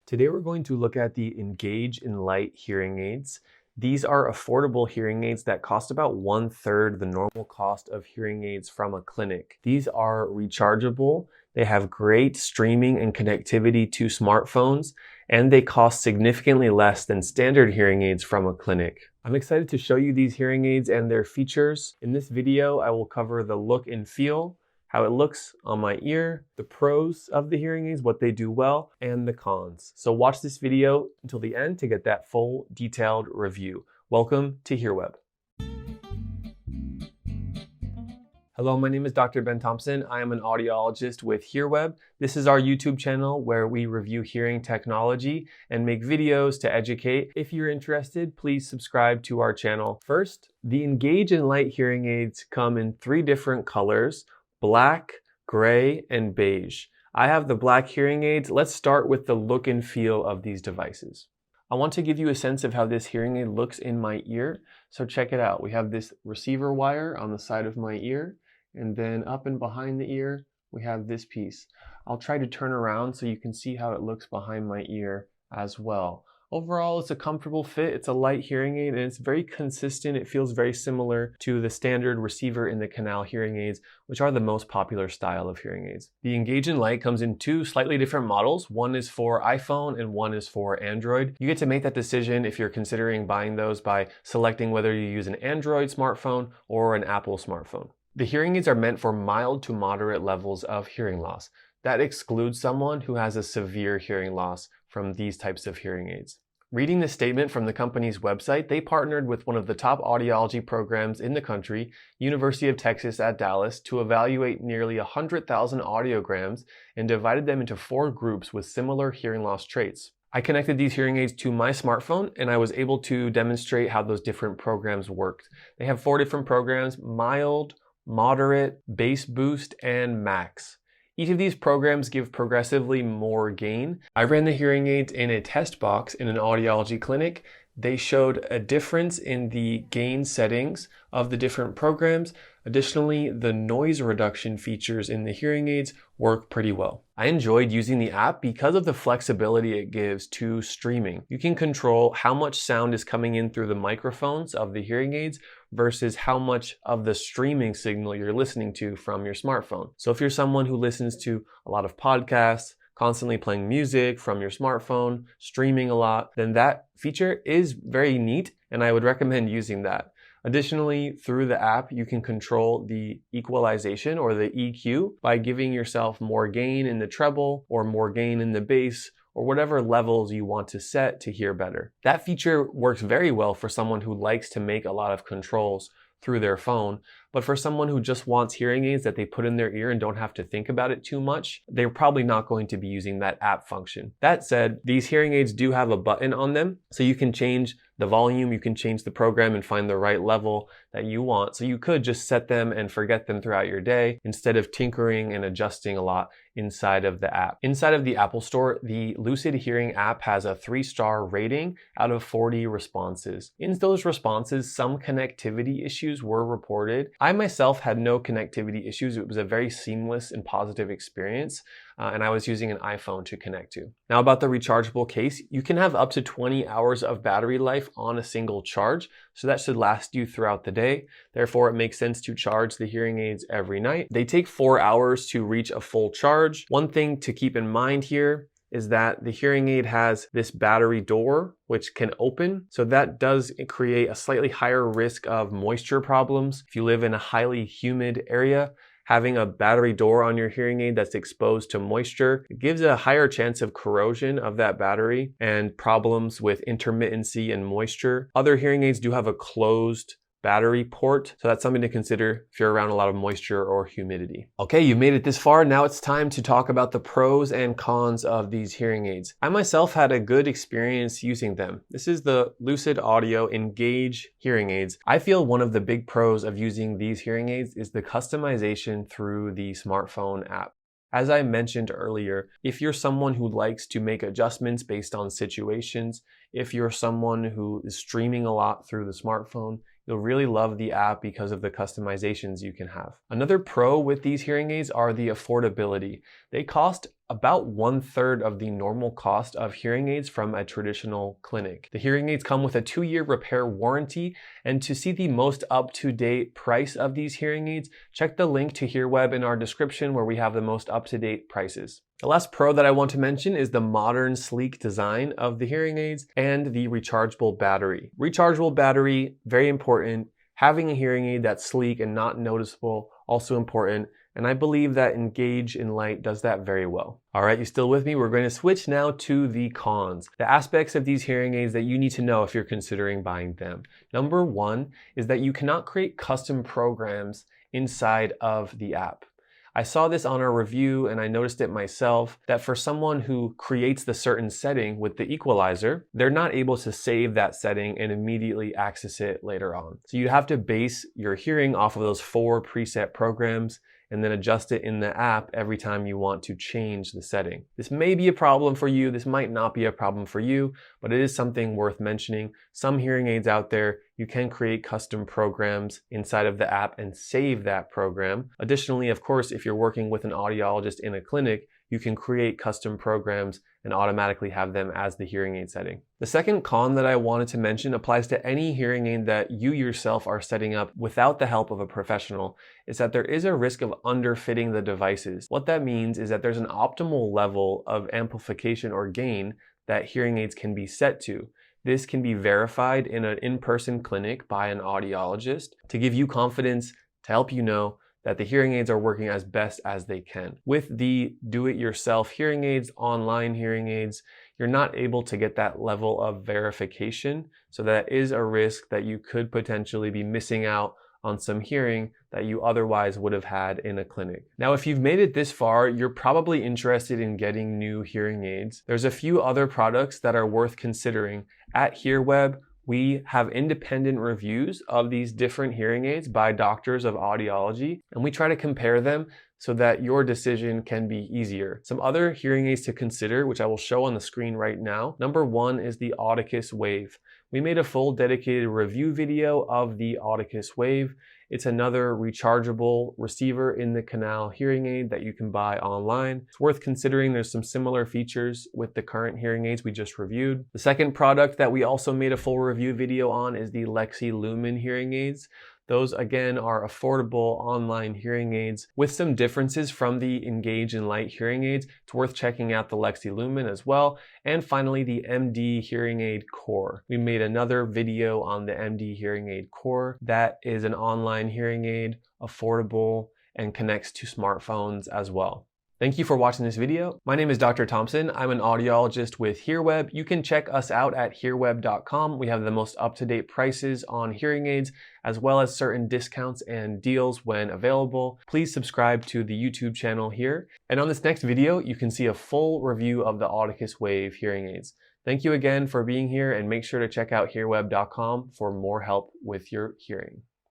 Today we're going to look at the Engage Enlite hearing aids. These are affordable hearing aids that cost about 1/3 the normal cost of hearing aids from a clinic. These are rechargeable, they have great streaming and connectivity to smartphones, and they cost significantly less than standard hearing aids from a clinic. I'm excited to show you these hearing aids and their features. In this video, I will cover the look and feel, how it looks on my ear, the pros of the hearing aids, what they do well, and the cons. So watch this video until the end to get that full detailed review. Welcome to HearWeb. Hello, my name is Dr. Ben Thompson. I am an audiologist with HearWeb. This is our YouTube channel where we review hearing technology and make videos to educate. If you're interested, please subscribe to our channel. First, the Engage Enlite hearing aids come in 3 different colors: black, gray, and beige. I have the black hearing aids. Let's start with the look and feel of these devices. I want to give you a sense of how this hearing aid looks in my ear. So check it out. We have this receiver wire on the side of my ear, and then up and behind the ear, we have this piece. I'll try to turn around so you can see how it looks behind my ear as well. Overall, it's a comfortable fit. It's a light hearing aid and it's very consistent. It feels very similar to the standard receiver in the canal hearing aids, which are the most popular style of hearing aids. The Engage Enlite comes in 2 slightly different models. One is for iPhone and one is for Android. You get to make that decision if you're considering buying those by selecting whether you use an Android smartphone or an Apple smartphone. The hearing aids are meant for mild to moderate levels of hearing loss. That excludes someone who has a severe hearing loss from these types of hearing aids. Reading the statement from the company's website, they partnered with one of the top audiology programs in the country, University of Texas at Dallas, to evaluate nearly 100,000 audiograms and divided them into 4 groups with similar hearing loss traits. I connected these hearing aids to my smartphone and I was able to demonstrate how those different programs worked. They have 4 different programs: mild, moderate, bass boost, and max. Each of these programs give progressively more gain. I ran the hearing aids in a test box in an audiology clinic. They showed a difference in the gain settings of the different programs. Additionally, the noise reduction features in the hearing aids work pretty well. I enjoyed using the app because of the flexibility it gives to streaming. You can control how much sound is coming in through the microphones of the hearing aids versus how much of the streaming signal you're listening to from your smartphone. So if you're someone who listens to a lot of podcasts, constantly playing music from your smartphone, streaming a lot, then that feature is very neat and I would recommend using that. Additionally, through the app, you can control the equalization or the EQ by giving yourself more gain in the treble or more gain in the bass or whatever levels you want to set to hear better. That feature works very well for someone who likes to make a lot of controls through their phone, but for someone who just wants hearing aids that they put in their ear and don't have to think about it too much, they're probably not going to be using that app function. That said, these hearing aids do have a button on them, so you can change the volume, you can change the program and find the right level that you want. So you could just set them and forget them throughout your day instead of tinkering and adjusting a lot inside of the app. Inside of the Apple Store, the Lucid Hearing app has a 3-star rating out of 40 responses. In those responses, some connectivity issues were reported. I myself had no connectivity issues. It was a very seamless and positive experience, and I was using an iPhone to connect to. Now about the rechargeable case, you can have up to 20 hours of battery life on a single charge, so that should last you throughout the day. Therefore, it makes sense to charge the hearing aids every night. They take 4 hours to reach a full charge. One thing to keep in mind here is that the hearing aid has this battery door which can open. So that does create a slightly higher risk of moisture problems. If you live in a highly humid area, having a battery door on your hearing aid that's exposed to moisture, it gives a higher chance of corrosion of that battery and problems with intermittency and moisture. Other hearing aids do have a closed battery port, so that's something to consider if you're around a lot of moisture or humidity. Okay, you've made it this far. Now it's time to talk about the pros and cons of these hearing aids. I myself had a good experience using them. This is the Lucid Audio Engage hearing aids. I feel one of the big pros of using these hearing aids is the customization through the smartphone app. As I mentioned earlier, if you're someone who likes to make adjustments based on situations, if you're someone who is streaming a lot through the smartphone, You'll really love the app because of the customizations you can have. Another pro with these hearing aids are the affordability. They cost about 1/3 of the normal cost of hearing aids from a traditional clinic. The hearing aids come with a 2-year repair warranty, and to see the most up-to-date price of these hearing aids, check the link to HearWeb in our description where we have the most up-to-date prices. The last pro that I want to mention is the modern, sleek design of the hearing aids and the rechargeable battery. Rechargeable battery, very important. Having a hearing aid that's sleek and not noticeable, also important. And I believe that Engage Enlite does that very well. All right, you still with me? We're going to switch now to the cons. The aspects of these hearing aids that you need to know if you're considering buying them. Number one is that you cannot create custom programs inside of the app. I saw this on a review and I noticed it myself that for someone who creates the certain setting with the equalizer, they're not able to save that setting and immediately access it later on. So you have to base your hearing off of those 4 preset programs and then adjust it in the app every time you want to change the setting. This may be a problem for you, this might not be a problem for you, but it is something worth mentioning. Some hearing aids out there, you can create custom programs inside of the app and save that program. Additionally, of course, if you're working with an audiologist in a clinic, you can create custom programs and automatically have them as the hearing aid setting. The second con that I wanted to mention applies to any hearing aid that you yourself are setting up without the help of a professional, is that there is a risk of underfitting the devices. What that means is that there's an optimal level of amplification or gain that hearing aids can be set to. This can be verified in an in-person clinic by an audiologist to give you confidence, to help you know that the hearing aids are working as best as they can. With the do-it-yourself hearing aids, online hearing aids, you're not able to get that level of verification. So that is a risk that you could potentially be missing out on some hearing that you otherwise would have had in a clinic. Now, if you've made it this far, you're probably interested in getting new hearing aids. There's a few other products that are worth considering. At HearWeb, we have independent reviews of these different hearing aids by doctors of audiology, and we try to compare them so that your decision can be easier. Some other hearing aids to consider, which I will show on the screen right now. Number one is the Audicus Wave. We made a full dedicated review video of the Audicus Wave. It's another rechargeable receiver in the canal hearing aid that you can buy online. It's worth considering. There's some similar features with the current hearing aids we just reviewed. The second product that we also made a full review video on is the Lexi Lumen hearing aids. Those again are affordable online hearing aids with some differences from the Engage Enlite hearing aids. It's worth checking out the Lexi Lumen as well. And finally, the MD hearing aid Core. We made another video on the MD hearing aid Core. That is an online hearing aid, affordable, and connects to smartphones as well. Thank you for watching this video. My name is Dr. Thompson. I'm an audiologist with HearWeb. You can check us out at hearweb.com. We have the most up-to-date prices on hearing aids, as well as certain discounts and deals when available. Please subscribe to the YouTube channel here. And on this next video, you can see a full review of the Audicus Wave hearing aids. Thank you again for being here, and make sure to check out hearweb.com for more help with your hearing.